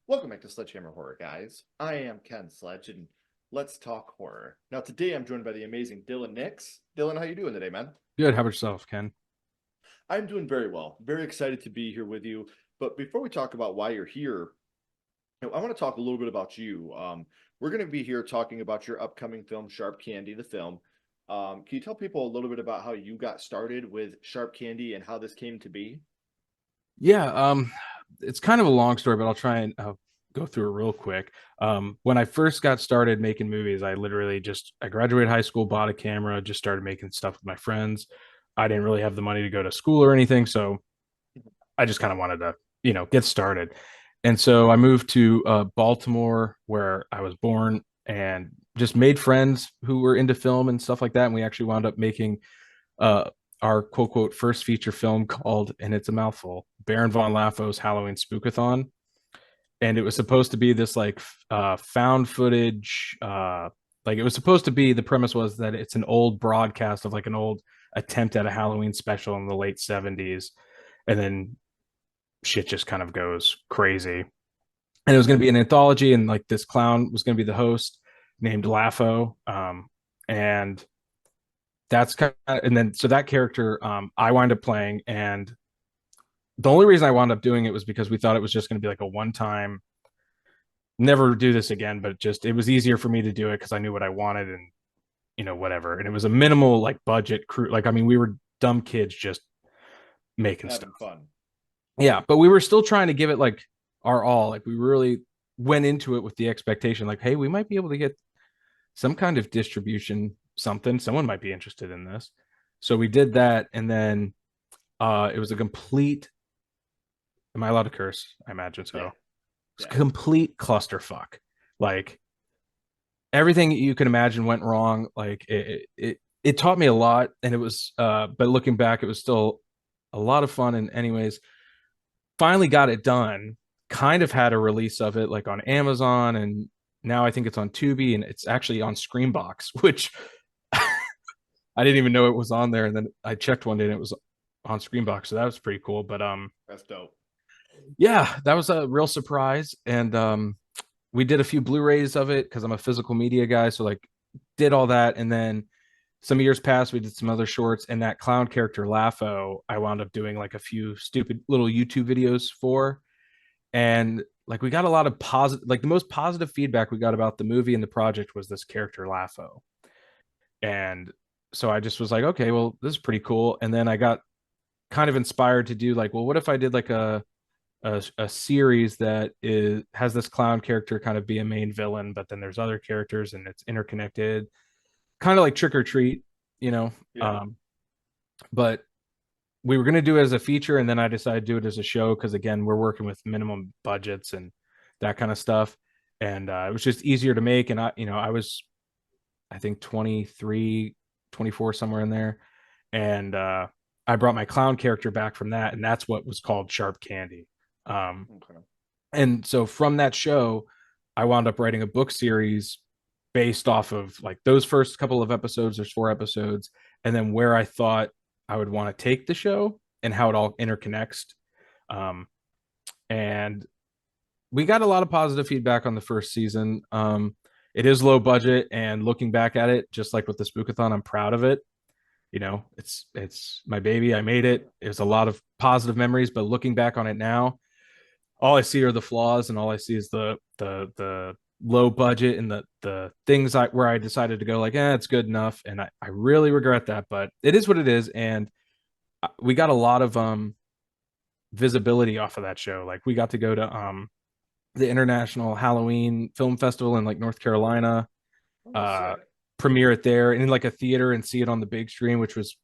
Welcome back to Sledgehammer Horror, guys. I am Ken Sledge, and let's talk horror. Now, today I'm joined by the amazing Dylan Nix. Dylan, how you doing today, man? Good. How about yourself, Ken? I'm doing very well. Very excited to be here with you. But before we talk about why you're here, I want to talk a little bit about you. We're going to be here talking about your upcoming film, Sharp Candy, the film. Can you tell people a little bit about how you got started with Sharp Candy and how this came to be? Yeah, it's kind of a long story, but I'll try and go through it real quick. When I first got started making movies, I literally I graduated high school, bought a camera, just started making stuff with my friends. I didn't really have the money to go to school or anything, so I just kind of wanted to, get started. And so I moved to Baltimore, where I was born, and just made friends who were into film and stuff like that. And we actually wound up making uh, our quote quote first feature film called, and it's a mouthful, Baron von Laffo's Halloween Spookathon. And it was supposed to be this like found footage. Like it was supposed to be, the premise was that it's an old broadcast of like an old attempt at a Halloween special in the late 70s. And then shit just kind of goes crazy. And it was going to be an anthology, and like this clown was going to be the host named Laffo. And that's kind of, and then so that character I wind up playing, and the only reason I wound up doing it was because we thought it was just going to be like a one time, never do this again, but just it was easier for me to do it because I knew what I wanted, and whatever. And it was a minimal like budget crew. Like I mean, we were dumb kids just making stuff. Having fun. Yeah, but we were still trying to give it like our all. Like we really went into it with the expectation like, hey, we might be able to get some kind of distribution, something. Someone might be interested in this. So we did that, and then it was a complete, am I allowed to curse? I imagine Yeah. so. It's a Yeah. complete clusterfuck. Like everything you can imagine went wrong. Like it taught me a lot, and it was but looking back, it was still a lot of fun. And anyways, finally got it done. Kind of had a release of it like on Amazon, and now I think it's on Tubi, and it's actually on Screenbox, which I didn't even know it was on there. And then I checked one day and it was on Screenbox, so that was pretty cool. But That's dope. yeah, that was a real surprise. And we did a few Blu-rays of it because I'm a physical media guy, so like did all that. And then some years passed, we did some other shorts, and that clown character Laffo, I wound up doing like a few stupid little YouTube videos for. And like we got a lot of positive, like the most positive feedback we got about the movie and the project was this character Laffo. And so I just was like, okay, well, this is pretty cool. And then I got kind of inspired to do like, well, what if I did like a series that has this clown character kind of be a main villain, but then there's other characters and it's interconnected, kind of like Trick or Treat, you know. Yeah. But we were going to do it as a feature, and then I decided to do it as a show because again, we're working with minimum budgets and that kind of stuff. And it was just easier to make. And I was, I think 23, 24, somewhere in there. And I brought my clown character back from that, and that's what was called Sharp Candy. Okay. And so from that show, I wound up writing a book series based off of like those first couple of episodes. There's 4 episodes, and then where I thought I would want to take the show and how it all interconnects. Um, and we got a lot of positive feedback on the first season. It is low budget, and looking back at it, just like with the Spookathon, I'm proud of it. It's my baby. I made it. There's a lot of positive memories, but looking back on it now, all I see are the flaws, and all I see is the low budget and the things where I decided to go like, it's good enough, and I really regret that, but it is what it is. And we got a lot of visibility off of that show. Like we got to go to the International Halloween Film Festival in like North Carolina, Oh, uh, sick. premiere it there in like a theater and see it on the big screen, which was,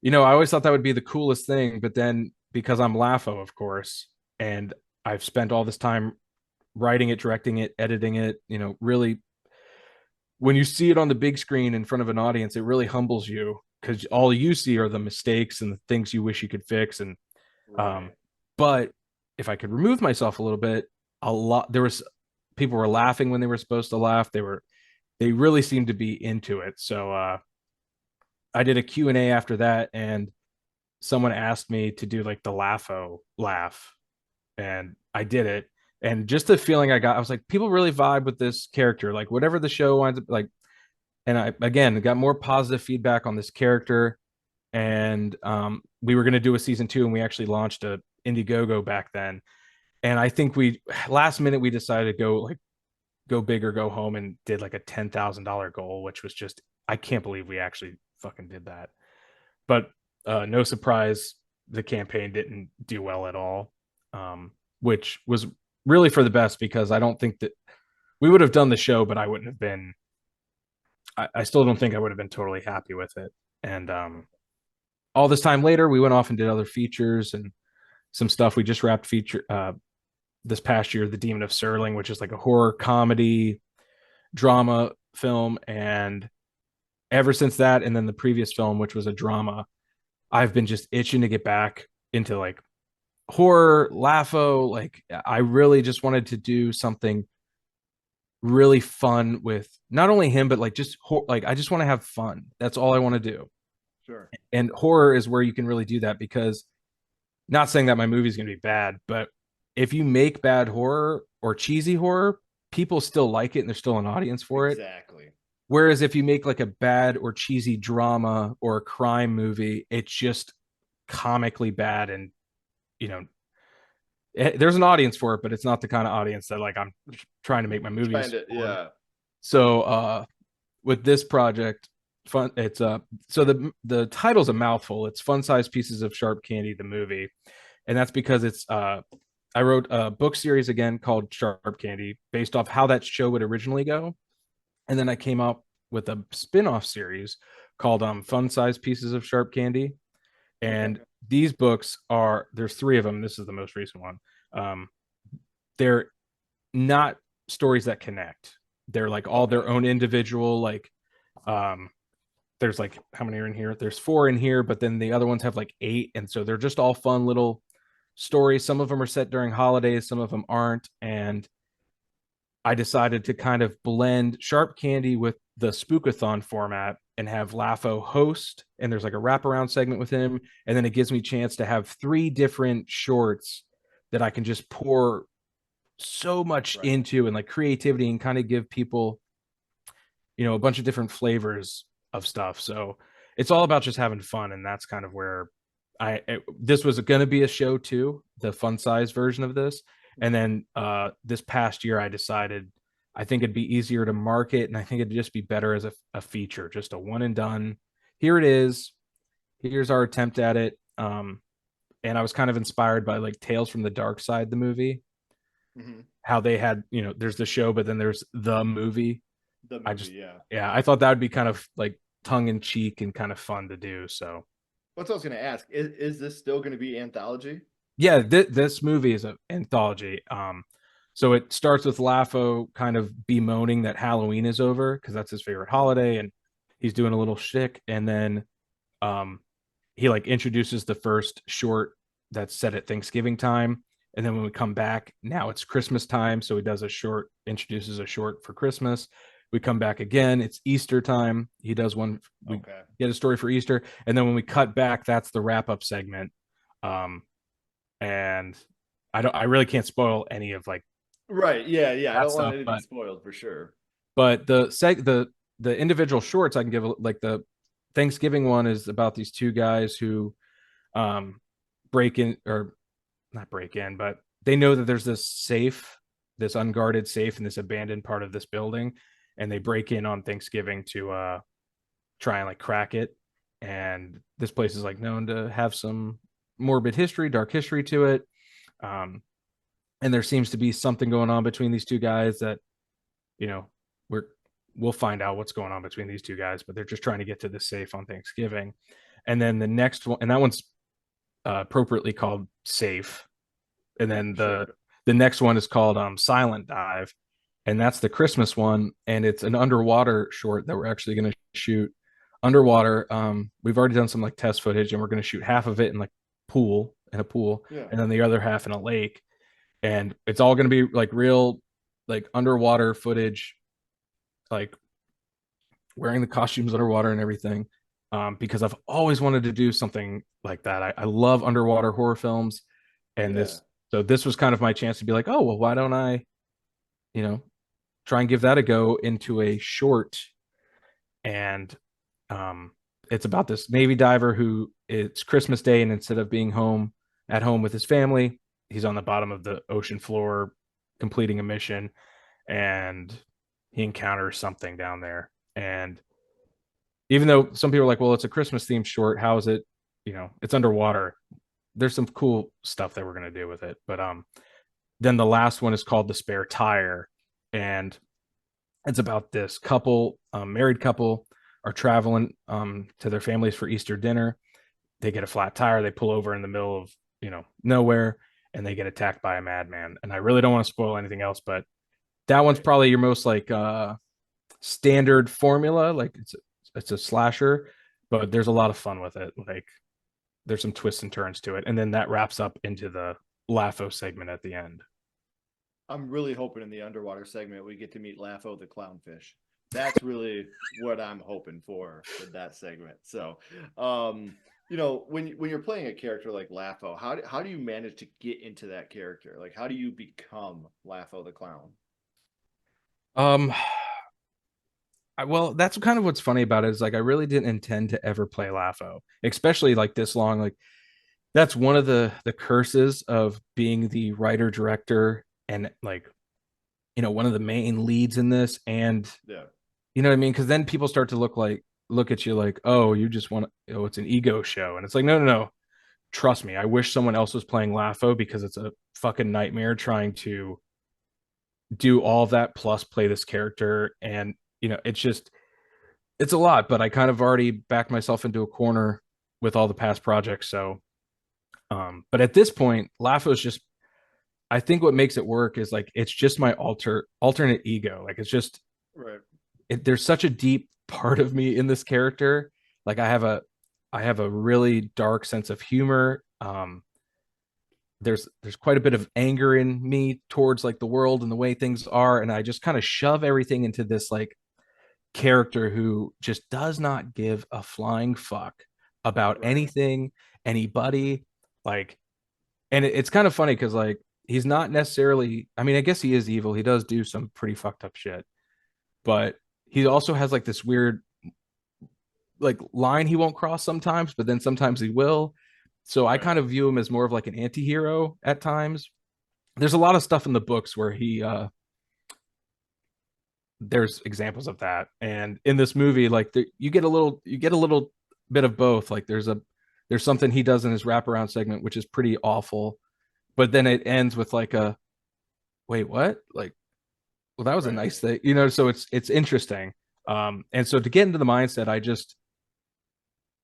I always thought that would be the coolest thing. But then because I'm Laffo, of course, and I've spent all this time writing it, directing it, editing it, really when you see it on the big screen in front of an audience, it really humbles you because all you see are the mistakes and the things you wish you could fix. And Right. but if I could remove myself a little bit, a lot there was people were laughing when they were supposed to laugh. They really seemed to be into it. So I did a Q&A after that, and someone asked me to do like the laugho laugh, and I did it. And just the feeling I got, I was like, people really vibe with this character, like whatever the show winds up like. And I again got more positive feedback on this character. And we were going to do a season 2, and we actually launched a Indiegogo back then. And I think we last minute we decided to go big or go home, and did like a $10,000 goal, which was just, I can't believe we actually fucking did that. But no surprise, the campaign didn't do well at all, which was really for the best, because I don't think that we would have done the show, but I wouldn't have been. I still don't think I would have been totally happy with it. And all this time later, we went off and did other features and some stuff. We just wrapped feature this past year, The Demon of Serling, which is like a horror comedy drama film. And ever since that, and then the previous film, which was a drama, I've been just itching to get back into like horror, LAFO. Like I really just wanted to do something really fun with not only him, but like just like I just want to have fun. That's all I want to do. Sure. And horror is where you can really do that, because not saying that my movie's going to be bad, but if you make bad horror or cheesy horror, people still like it and there's still an audience for it. Exactly. Whereas if you make like a bad or cheesy drama or a crime movie, it's just comically bad. And, you know, there's an audience for it, but it's not the kind of audience that like I'm trying to make my Trying movies to, for. yeah. So with this project, fun it's so the title's a mouthful. It's Fun Size Pieces of Sharp Candy, the movie. And that's because it's I wrote a book series again called Sharp Candy, based off how that show would originally go. And then I came up with a spin-off series called Fun Size Pieces of Sharp Candy. Okay. And these books are, there's 3 of them. This is the most recent one. um they're not stories that connect. They're like all Okay. their own individual, like um there's like, how many are in here? There's 4 in here, but then the other ones have like 8. And so they're just all fun little stories. Some of them are set during holidays, some of them aren't. And I decided to kind of blend Sharp Candy with the Spookathon format and have Lafo host. And there's like a wraparound segment with him. And then it gives me a chance to have 3 different shorts that I can just pour so much Right. into, and like creativity, and kind of give people, a bunch of different flavors of stuff. So it's all about just having fun. And that's kind of where this was going to be a show too, the fun size version of this. And then this past year I decided I think it'd be easier to market, and I think it'd just be better as a feature, just a one and done. Here it is. Here's our attempt at it. And I was kind of inspired by like Tales from the Dark Side, the movie, Hmm. how they had, there's the show, but then there's the movie. The I movie, just, yeah. yeah, I thought that would be kind of like tongue in cheek and kind of fun to do. So, What's I was going to ask, is this still going to be anthology? yeah, this movie is an anthology. So it starts with Lafo kind of bemoaning that Halloween is over, because that's his favorite Mhm. holiday, and he's doing a little shtick. And then um, he like introduces the first short that's set at Thanksgiving time. And then when we come back, now it's Christmas time. So he does a short, introduces a short for Christmas. We come back again, it's Easter time. He does one, we Okay. get a story for Easter. And then when we cut back, that's the wrap up segment. And I really can't spoil any of like Right. Yeah. Yeah. I that don't want stuff, it to be but spoiled for sure. the individual shorts I can give, like the Thanksgiving one is about these 2 guys who um break in, or not break in, but they know that there's this safe, this unguarded safe in this abandoned part of this building, and they break in on Thanksgiving to try and like crack it. And this place is like known to have some morbid history, dark history to it. Um, and there seems to be something going on between these 2 guys that, you know, we're we'll find out what's going on between these 2 guys, but they're just trying to get to the safe on Thanksgiving. And then the next one, and that one's appropriately called Safe. And then Sure. the next one is called Silent Dive, and that's the Christmas one. And it's an underwater short that we're actually going to shoot underwater. We've already done some like test footage, and we're going to shoot half of it in like a pool, Yeah. and then the other half in a lake. And it's all going to be like real, like underwater footage, like wearing the costumes underwater and everything. because I've always wanted to do something like that. I love underwater horror films, and Yeah. this was kind of my chance to be like, oh well, why don't I, you know, try and give that a go into a short. And um, it's about this Navy diver who it's Christmas Day, and instead of being at home with his family, he's on the bottom of the ocean floor completing a mission, and he encounters something down there. And even though some people are like, well, it's a Christmas themed short, how is it, it's underwater? There's some cool stuff that we're going to do with it. But then the last one is called The Spare Tire, and it's about this couple, married couple, are traveling to their families for Easter dinner. They get a flat tire. They pull over in the middle of nowhere, and they get attacked by a madman. And I really don't want to spoil anything else, but that one's Right. probably your most like standard formula. Like it's a slasher, but there's a lot of fun with it. Like there's some twists and turns to it, and then that wraps up into the Lafo segment at the end. I'm really hoping in the underwater segment we get to meet Laffo the clownfish. That's really what I'm hoping for with that segment. So, when you're playing a character like Laffo, how do you manage to get into that character? Like, how do you become Laffo the clown? Um, well, that's kind of what's funny about it is like I really didn't intend to ever play Lafo, especially like this long. Like that's one of the curses of being the writer director and like one of the main leads in this. And Yeah. you know what I mean? Because then people start to look at you like, oh, you just want to, it's an ego show, and it's like, no, no, no. Trust me, I wish someone else was playing Lafo because it's a fucking nightmare trying to do all of that plus play this character. And it's a lot, but I kind of already backed myself into a corner with all the past projects. So, but at this point, Lafo is just, I think what makes it work is like, it's just my alternate ego. Like it's just, Right. there's such a deep part of me in this character. Like I have a really dark sense of humor. There's quite a bit of anger in me towards like the world and the way things are. And I just kind of shove everything into this like character who just does not give a flying fuck about Right. anything, anybody. Like, and it's kind of funny because like he's not necessarily. I mean, I guess he is evil. He does do some pretty fucked up shit, but he also has like this weird like line he won't cross sometimes, but then sometimes he will. So I Right. kind of view him as more of like an anti-hero at times. There's a lot of stuff in the books where he there's examples of that, and in this movie like you get a little bit of both. Like there's something he does in his wraparound segment which is pretty awful, but then it ends with like a wait, what? Like, well, that was a Right. nice thing, so it's interesting. And so to get into the mindset,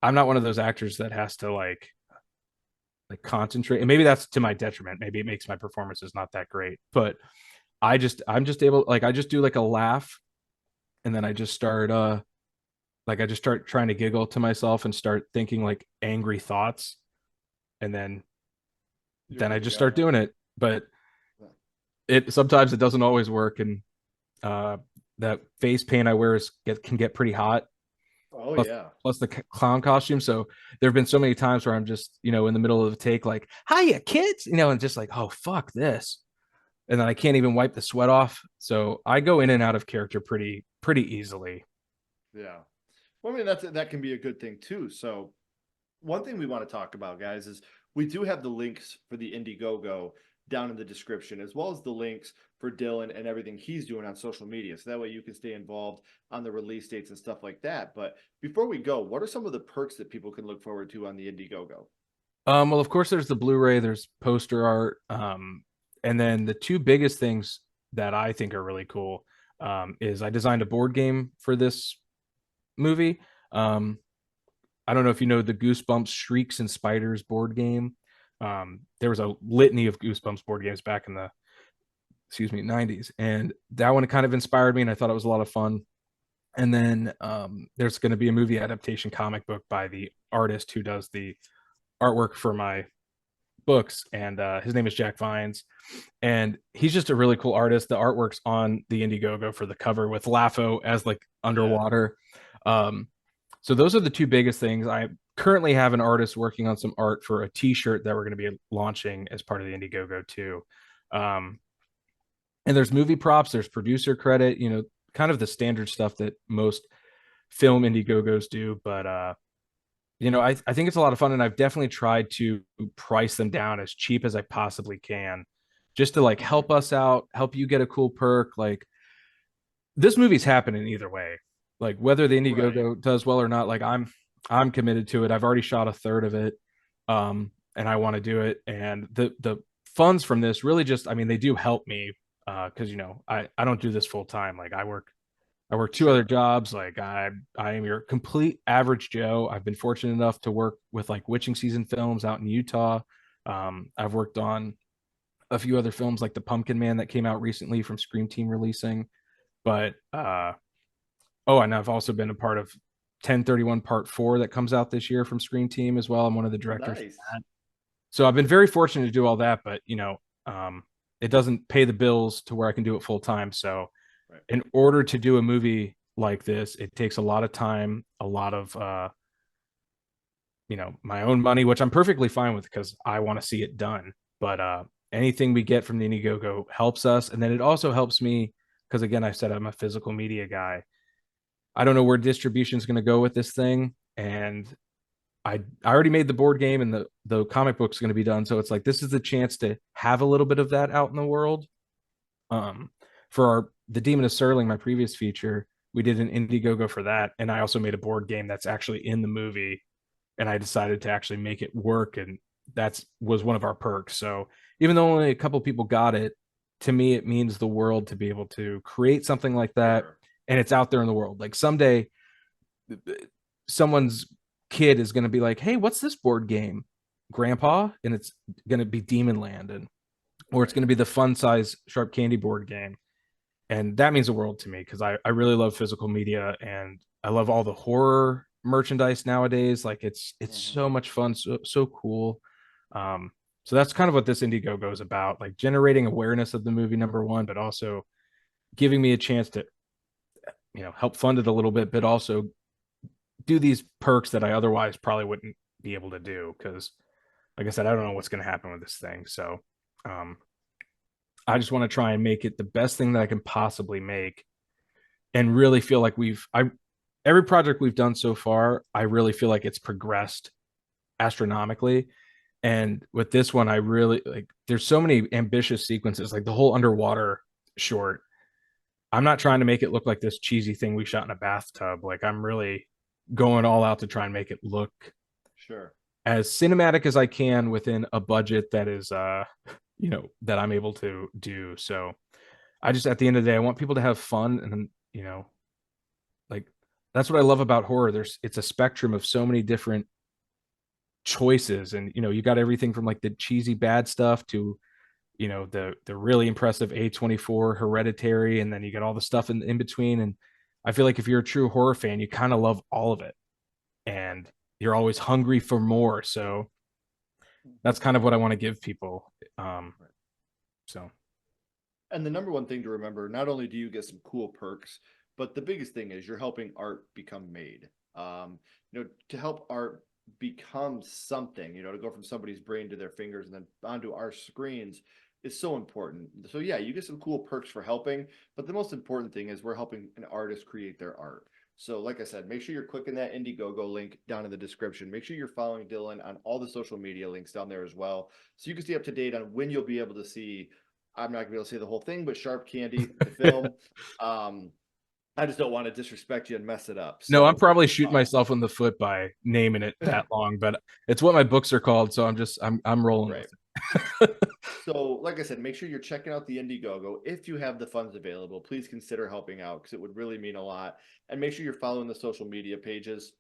I'm not one of those actors that has to like concentrate, and maybe that's to my detriment. Maybe it makes my performances not that great, but I'm just able, like I just do like a laugh, and then I just start trying to giggle to myself and start thinking like angry thoughts, and You're then I good to just go. start doing it. But it sometimes it doesn't always work, and uh that face paint I wear can get pretty hot. Oh Plus, yeah. plus the clown costume. So there have been so many times where I'm just in the middle of the take like, "Hiya, kids," and just like, "Oh fuck this," and then I can't even wipe the sweat off. So I go in and out of character pretty easily. Yeah. Well, I mean that can be a good thing too. So one thing we want to talk about, guys, is we do have the links for the Indiegogo down in the description, as well as the links for Dylan and everything he's doing on social media. So that way you can stay involved on the release dates and stuff like that. But before we go, what are some of the perks that people can look forward to on the Indiegogo? Well, of course, there's the Blu-ray, there's poster art, and then the two biggest things that I think are really cool is I designed a board game for this movie. Um, I don't know if you know the Goosebumps Shrieks and Spiders board game. There was a litany of Goosebumps board games back in the 90s, and that one kind of inspired me, and I thought it was a lot of fun. And then there's going to be a movie adaptation comic book by the artist who does the artwork for my books, and his name is Jack Vines, and he's just a really cool artist. The artwork's on the Indiegogo for the cover with Lafo as like Yeah. underwater. Um, So those are the two biggest things. I currently have an artist working on some art for a T-shirt that we're going to be launching as part of the Indiegogo too. Um, and there's movie props, there's producer credit, kind of the standard stuff that most film Indiegogos do. But I think it's a lot of fun, and I've definitely tried to price them down as cheap as I possibly can, just to like Mhm. help us out, help you get a cool perk. Like this movie's happening either way. Like whether the Right. Indiegogo does well or not, like I'm committed to it. I've already shot a third of it. And I want to do it. And the funds from this really just, I mean, they do help me because I don't do this full time. Like I work two other Sure. jobs. Like I am your complete average Joe. I've been fortunate enough to work with like witching season films out in Utah. I've worked on a few other films like The Pumpkin Man that came out recently from Scream Team releasing. But and I've also been a part of 1031 Part 4 that comes out this year from Scream Team as well. I'm one of the Oh, directors for nice. that. So I've been very fortunate to do all that, but um, it doesn't pay the bills to where I can do it full time. So Right. in order to do a movie like this, it takes a lot of time, a lot of my own money, which I'm perfectly fine with because I want to see it done. But anything we get from the Indiegogo helps us, and then it also helps me because again, I said I'm a physical media guy. I don't know where distribution is going to go with this thing, and I already made the board game, and the comic book's going to be done. So it's like this is the chance to have a little bit of that out in the world. Um, for the Demon of Serling, my previous feature, we did an Indiegogo for that, and I also made a board game that's actually in the movie, and I decided to actually make it work, and that's was one of our perks. So even though only a couple people got it, to me it means the world to be able to create something like that, Sure. and it's out there in the world. Like someday, someone's kid is going to be like, "Hey, what's this board game, Grandpa?" And it's going to be Demon Land, and or it's Right. going to be the Funsize Sharp Candy board game, and that means the world to me because I really love physical media, and I love all the horror merchandise nowadays. Like it's Mhm. so much fun, so cool. Um, so that's kind of what this Indiegogo is about, like generating awareness of the movie number one, but also giving me a chance to help fund it a little bit, but also do these perks that I otherwise probably wouldn't be able to do because, like I said, I don't know what's going to happen with this thing. So um, I just want to try and make it the best thing that I can possibly make, and really feel like every project we've done so far, I really feel like it's progressed astronomically. And with this one, I really like. There's so many ambitious sequences, like the whole underwater short. I'm not trying to make it look like this cheesy thing we shot in a bathtub. Like I'm really going all out to try and make it look Sure. as cinematic as I can within a budget that is that I'm able to do. So I just at the end of the day I want people to have fun, and like that's what I love about horror. It's a spectrum of so many different choices, and you got everything from like the cheesy bad stuff to the really impressive A24 Hereditary, and then you got all the stuff in between. And I feel like if you're a true horror fan, you kind of love all of it, and you're always hungry for more. So that's kind of what I want to give people. Um, Right. so And the number one thing to remember, not only do you get some cool perks, but the biggest thing is you're helping art become made. To help art become something, to go from somebody's brain to their fingers and then onto our screens is so important. So yeah, you get some cool perks for helping, but the most important thing is we're helping an artist create their art. So like I said, make sure you're clicking that Indiegogo link down in the description. Make sure you're following Dylan on all the social media links down there as well, so you can stay up to date on when you'll be able to see. I'm not gonna be able to say the whole thing, but Sharp Candy, the film. Um, I just don't want to disrespect you and mess it up. no, I'm So, probably shooting uh, myself in the foot by naming it that long, but it's what my books are called, so I'm rolling with right. it. So, like I said, make sure you're checking out the Indiegogo. If you have the funds available, please consider helping out because it would really mean a lot. And make sure you're following the social media pages.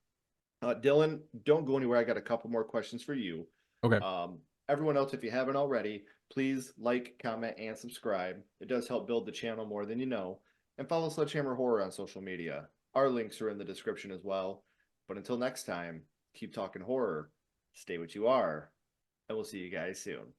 Dylan, don't go anywhere. I got a couple more questions for you. Okay. Um, Everyone else, if you haven't already, please like, comment, and subscribe. It does help build the channel more than you know. And follow Sledgehammer Horror on social media. Our links are in the description as well. But until next time, keep talking horror, stay what you are, and we'll see you guys soon.